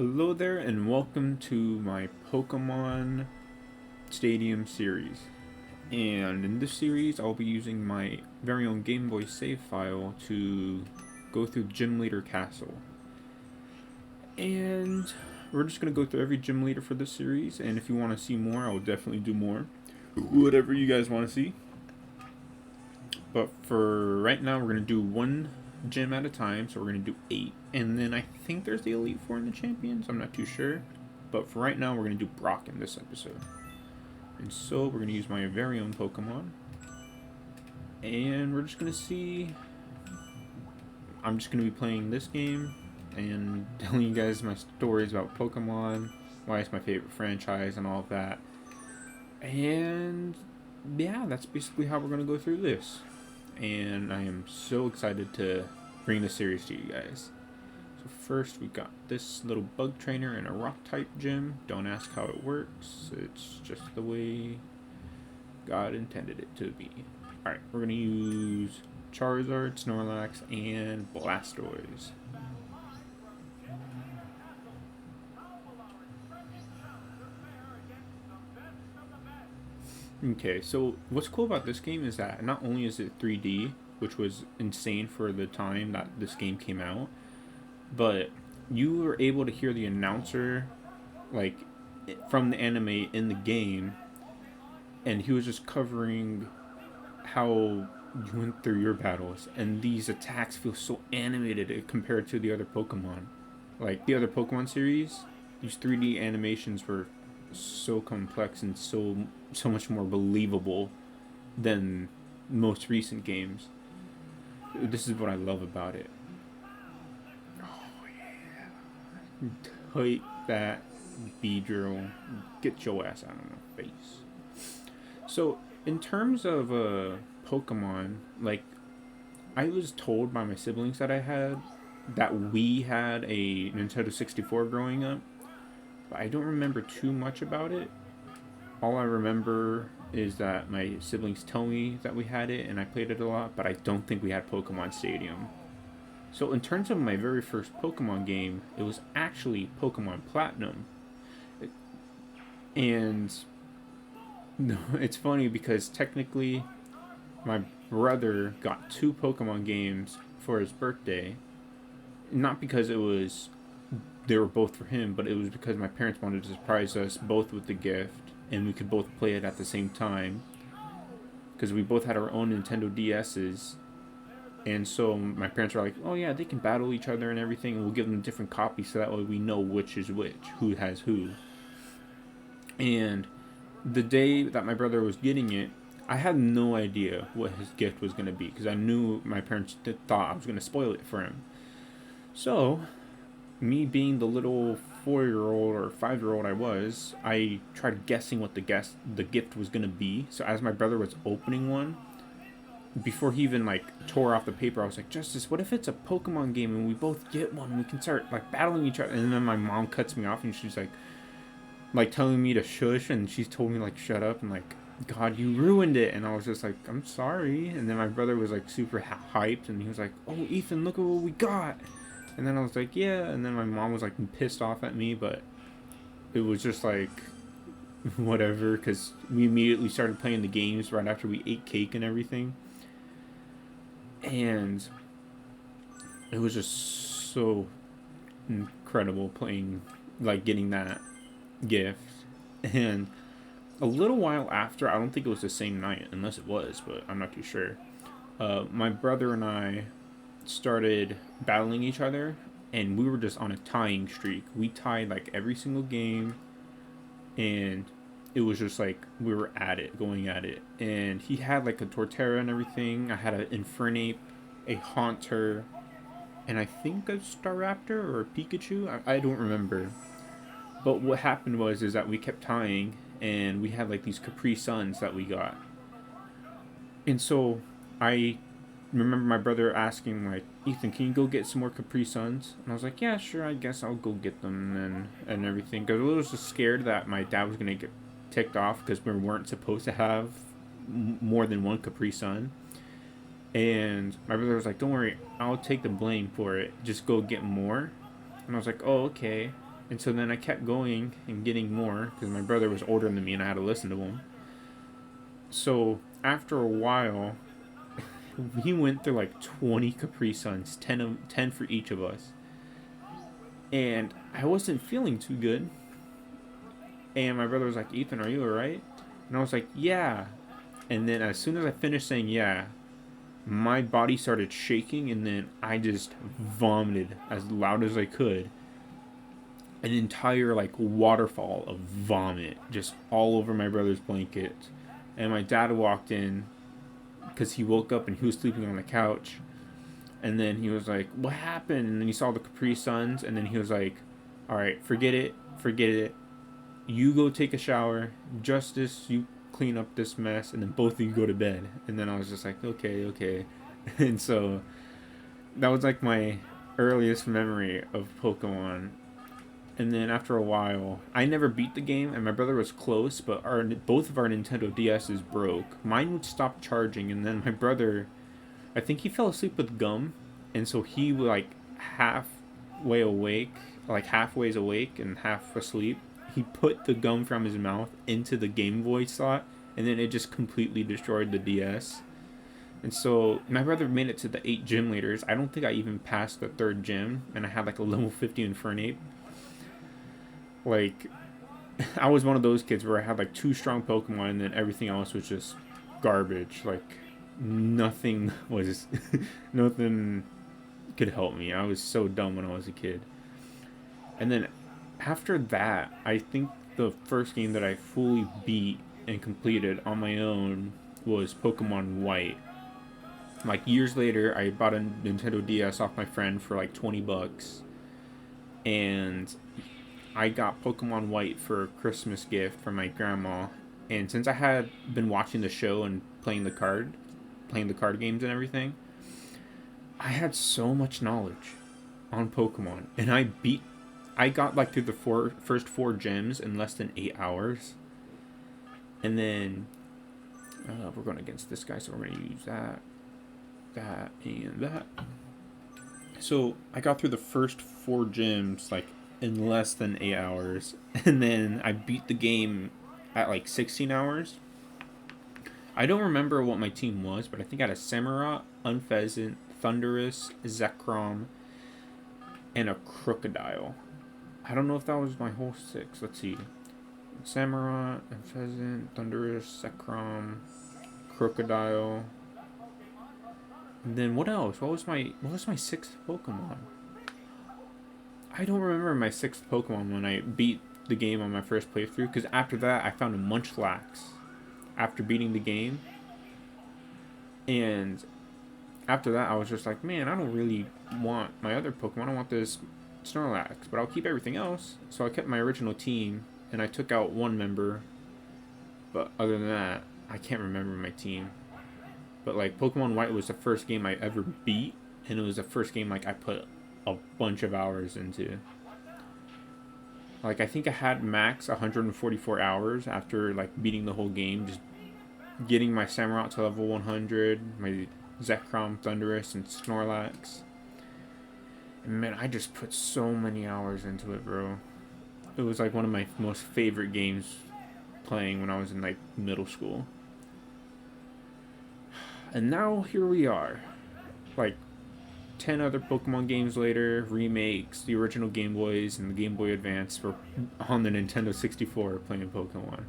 Hello there, and welcome to my Pokemon Stadium series. And in this series, I'll be using my very own Game Boy save file to go through Gym Leader Castle. And we're just going to go through every gym leader for this series, and if you want to see more, I'll definitely do more. Whatever you guys want to see. But for right now, we're going to do one gym at a time, so we're going to do 8. And then I think there's the Elite Four and the Champions, I'm not too sure. But for right now, we're going to do Brock in this episode. And so we're going to use my very own Pokemon. And we're just going to see... I'm just going to be playing this game and telling you guys my stories about Pokemon, why it's my favorite franchise and all of that. And yeah, that's basically how we're going to go through this. And I am so excited to bring this series to you guys. So first we got this little bug trainer in a rock type gym. Don't ask how it works, it's just the way God intended it to be. Alright, we're going to use Charizard, Snorlax, and Blastoise. Okay, so what's cool about this game is that not only is it 3D, which was insane for the time that this game came out, but you were able to hear the announcer, like, from the anime in the game, and he was just covering how you went through your battles, and these attacks feel so animated compared to the other Pokemon. Like, the other Pokemon series, these 3D animations were so complex and so much more believable than most recent games. This is what I love about it. Oh yeah. Take that, Beedrill. Get your ass out of my face. So, in terms of Pokemon, like, I was told by my siblings that we had a Nintendo 64 growing up, but I don't remember too much about it. All I remember is that my siblings tell me that we had it and I played it a lot, but I don't think we had Pokemon Stadium. So in terms of my very first Pokemon game, it was actually Pokemon Platinum. And no, it's funny because technically my brother got 2 Pokemon games for his birthday. Not because they were both for him, but it was because my parents wanted to surprise us both with the gift, and we could both play it at the same time. Because we both had our own Nintendo DSs, and so my parents were like, "Oh yeah, they can battle each other and everything, and we'll give them different copies so that way we know which is which, who has who." And the day that my brother was getting it, I had no idea what his gift was going to be because I knew my parents thought I was going to spoil it for him. So me being the little 4-year-old or 5-year-old I tried guessing what the gift was gonna be. So as my brother was opening one, before he even like tore off the paper, I was like, "Justice, what if it's a Pokemon game and we both get one? We can start like battling each other." And then my mom cuts me off and she's like telling me to shush, and she's told me like shut up and like, "God, you ruined it." And I was just like, "I'm sorry." And then my brother was like super hyped and he was like, "Oh, Ethan, look at what we got." And then I was like, "Yeah." And then my mom was like pissed off at me, but it was just like, whatever, because we immediately started playing the games right after we ate cake and everything. And it was just so incredible playing, like getting that gift. And a little while after, I don't think it was the same night, unless it was, but I'm not too sure. My brother and I started battling each other, and we were just on a tying streak. We tied like every single game, and it was just like we were at it, going at it. And he had like a Torterra and everything. I had an Infernape, a Haunter, and I think a Staraptor or a Pikachu. I don't remember. But what happened is that we kept tying, and we had like these Capri Suns that we got. And so I remember my brother asking like, "Ethan, can you go get some more Capri Suns?" And I was like, "Yeah, sure, I guess I'll go get them and everything." Because I was just scared that my dad was gonna get ticked off because we weren't supposed to have more than one Capri Sun. And my brother was like, "Don't worry, I'll take the blame for it. Just go get more." And I was like, "Oh, okay." And so then I kept going and getting more because my brother was older than me and I had to listen to him. So after a while, we went through like 20 Capri Suns, 10 for each of us. And I wasn't feeling too good. And my brother was like, Ethan, are you alright? And I was like, yeah. And then as soon as I finished saying yeah, my body started shaking, and then I just vomited as loud as I could. An entire like waterfall of vomit just all over my brother's blanket. And my dad walked in because he woke up and he was sleeping on the couch. And then he was like, what happened? And then he saw the Capri Suns, and then he was like, all right, forget it. You go take a shower. Justice, you clean up this mess, and then both of you go to bed. And then I was just like, okay. And so that was like my earliest memory of Pokemon. And then after a while, I never beat the game, and my brother was close, but both of our Nintendo DSs broke. Mine would stop charging, and then my brother, I think he fell asleep with gum, and so he was like halfway awake, like halfway's awake and half asleep. He put the gum from his mouth into the Game Boy slot, and then it just completely destroyed the DS. And so my brother made it to the 8 gym leaders. I don't think I even passed the 3rd gym, and I had like a level 50 Infernape. Like, I was one of those kids where I had like 2 strong Pokemon, and then everything else was just garbage. Like, nothing was, nothing could help me. I was so dumb when I was a kid. And then after that, I think the first game that I fully beat and completed on my own was Pokemon White. Like years later, I bought a Nintendo DS off my friend for like $20, and I got Pokemon White for a Christmas gift from my grandma. And since I had been watching the show and playing the card games and everything, I had so much knowledge on Pokemon, and I got like through the first 4 gyms in less than 8 hours. And then we're going against this guy, so we're going to use that, and that. So I got through the first 4 gyms like in less than 8 hours, and then I beat the game at like 16 hours. I don't remember what my team was, but I think I had a Samurott, Unfezant, Thundurus, Zekrom, and a Crocodile. I don't know if that was my whole 6. Let's see. Samurott, Unfezant, Thundurus, Zekrom, Crocodile. And then what else? What was my 6th Pokemon? I don't remember my 6th Pokemon when I beat the game on my first playthrough, because after that I found a Munchlax after beating the game. And after that I was just like, man, I don't really want my other Pokemon. I want this Snorlax, but I'll keep everything else. So I kept my original team, and I took out 1 member. But other than that, I can't remember my team. But like Pokemon White was the first game I ever beat, and it was the first game like I put a bunch of hours into. Like I think I had max 144 hours after like beating the whole game, just getting my Samurott to level 100, my Zekrom, Thundurus, and Snorlax. And man, I just put so many hours into it, bro. It was like one of my most favorite games playing when I was in like middle school. And now here we are, like 10 other Pokemon games later, remakes, the original Game Boys and the Game Boy Advance were on the Nintendo 64 playing Pokemon.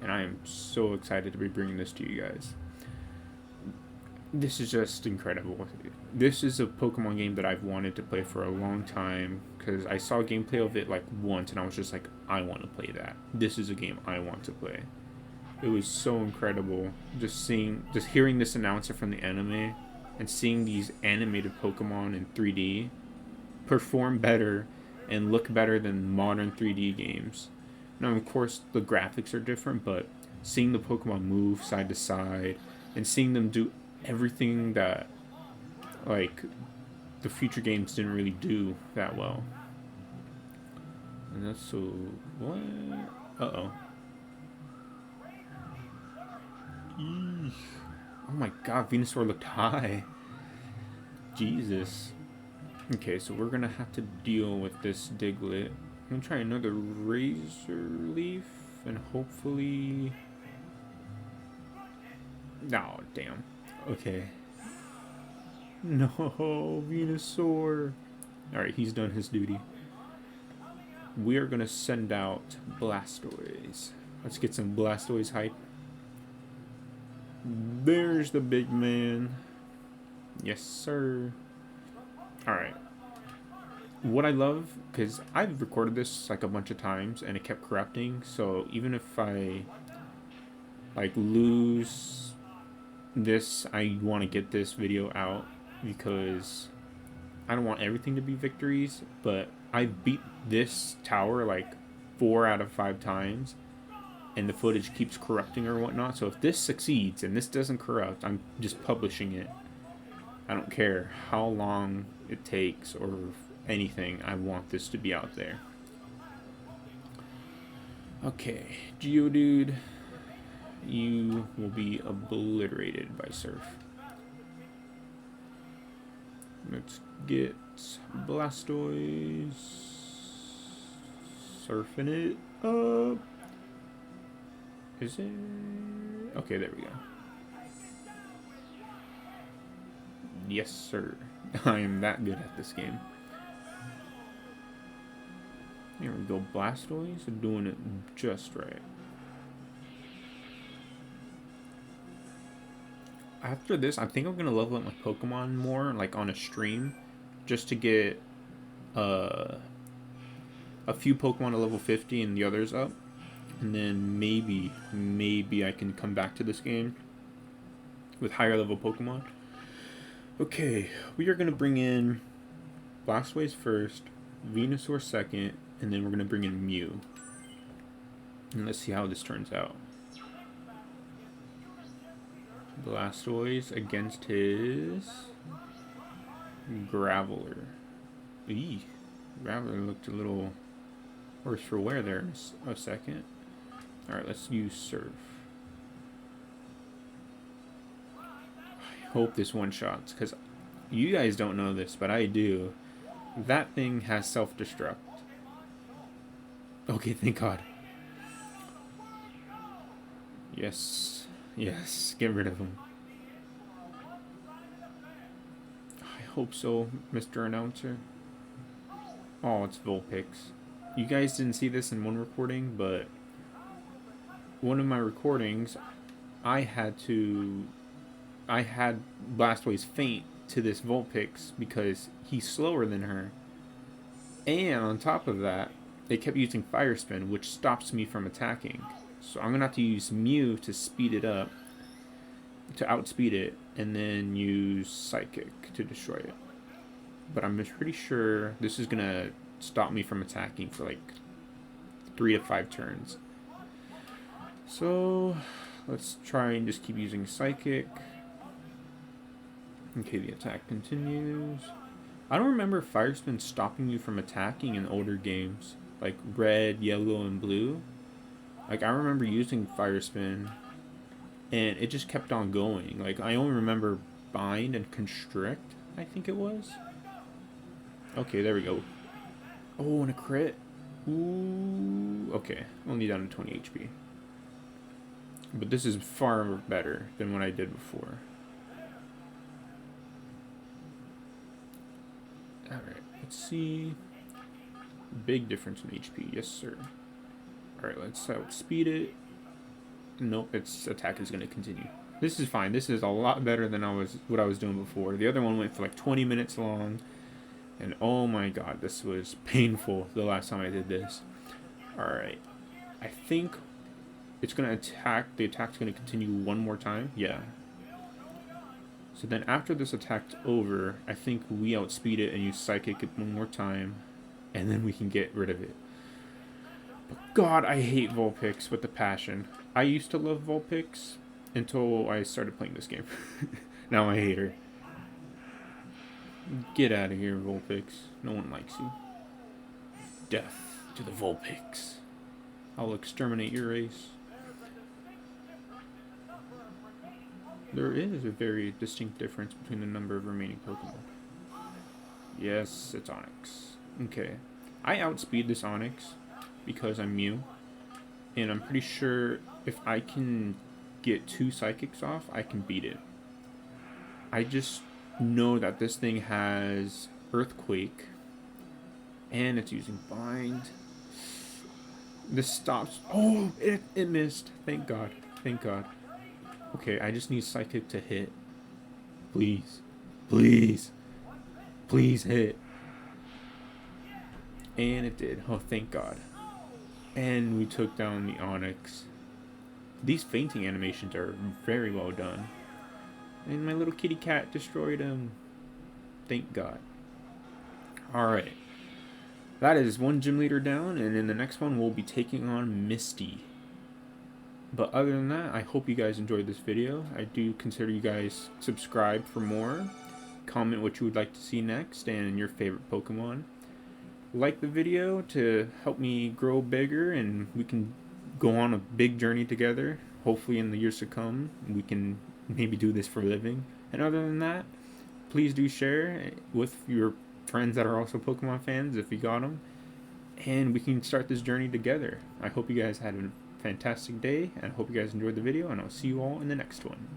And I am so excited to be bringing this to you guys. This is just incredible. This is a Pokemon game that I've wanted to play for a long time, because I saw gameplay of it like once and I was just like, I want to play that. This is a game I want to play. It was so incredible just hearing this announcer from the anime and seeing these animated Pokemon in 3D perform better and look better than modern 3D games. Now, of course, the graphics are different, but seeing the Pokemon move side to side and seeing them do everything that like the future games didn't really do that well. And that's so what? Uh-oh. Eesh. Oh my god, Venusaur looked high. Jesus. Okay, so we're gonna have to deal with this Diglett. I'm gonna try another Razor Leaf and hopefully. No, damn. Okay. No, Venusaur. Alright, he's done his duty. We are gonna send out Blastoise. Let's get some Blastoise hype. There's the big man. Yes, sir. Alright. What I love, because I've recorded this like a bunch of times and it kept corrupting, so even if I like lose this, I want to get this video out because I don't want everything to be victories, but I beat this tower like 4 out of 5 times and the footage keeps corrupting or whatnot. So if this succeeds and this doesn't corrupt, I'm just publishing it. I don't care how long it takes or anything. I want this to be out there. Okay, Geodude, you will be obliterated by Surf. Let's get Blastoise. Surfing it up. Is it? Okay, there we go. Yes, sir. I am that good at this game. Here we go, Blastoise, doing it just right. After this, I think I'm gonna level up my Pokemon more, like on a stream, just to get a few Pokemon to level 50 and the others up, and then maybe I can come back to this game with higher level Pokemon. Okay, we are gonna bring in Blastoise first, Venusaur second, and then we're gonna bring in Mew. And let's see how this turns out. Blastoise against his Graveler. Eee, Graveler looked a little worse for wear there in a second. Alright, let's use Surf. I hope this one-shots, because you guys don't know this, but I do. That thing has self-destruct. Okay, thank God. Yes. Yes, get rid of him. I hope so, Mr. Announcer. Oh, it's Vulpix. You guys didn't see this in one recording, but one of my recordings, I had Blastoise faint to this Vulpix because he's slower than her. And on top of that, they kept using Fire Spin, which stops me from attacking. So I'm going to have to use Mew to speed it up, to outspeed it, and then use Psychic to destroy it. But I'm pretty sure this is going to stop me from attacking for like 3 to 5 turns. So let's try and just keep using Psychic. Okay, the attack continues. I don't remember Fire Spin stopping you from attacking in older games, like Red, Yellow, and Blue. Like, I remember using Fire Spin, and it just kept on going. Like, I only remember Bind and Constrict, I think it was. Okay, there we go. Oh, and a crit. Ooh. Okay, only down to 20 HP. But this is far better than what I did before. Alright, let's see. Big difference in HP, yes sir. Alright, let's outspeed it. Nope, its attack is going to continue. This is fine. This is a lot better than what I was doing before. The other one went for like 20 minutes long. And oh my god, this was painful the last time I did this. Alright. I think it's going to attack. The attack's going to continue one more time. Yeah. So then after this attack's over, I think we outspeed it and use Psychic one more time. And then we can get rid of it. But God, I hate Vulpix with a passion. I used to love Vulpix until I started playing this game. Now I hate her. Get out of here, Vulpix. No one likes you. Death to the Vulpix. I'll exterminate your race. There is a very distinct difference between the number of remaining Pokemon. Yes, it's Onix. Okay. I outspeed this Onix because I'm Mew, and I'm pretty sure if I can get 2 Psychics off, I can beat it. I just know that this thing has Earthquake, and it's using Bind. This stops. Oh, it missed. Thank God. Thank God. Okay, I just need Psychic to hit. Please. Please. Please hit. And it did. Oh, thank God. And we took down the Onix. These fainting animations are very well done. And my little kitty cat destroyed him. Thank God. Alright. That is one gym leader down, and in the next one we'll be taking on Misty. But other than that, I hope you guys enjoyed this video. I do consider you guys subscribe for more. Comment what you would like to see next and your favorite Pokemon. Like the video to help me grow bigger, and we can go on a big journey together. Hopefully in the years to come we can maybe do this for a living. And other than that, please do share with your friends that are also Pokemon fans if you got them, and we can start this journey together. I hope you guys had a fantastic day, and I hope you guys enjoyed the video, and I'll see you all in the next one.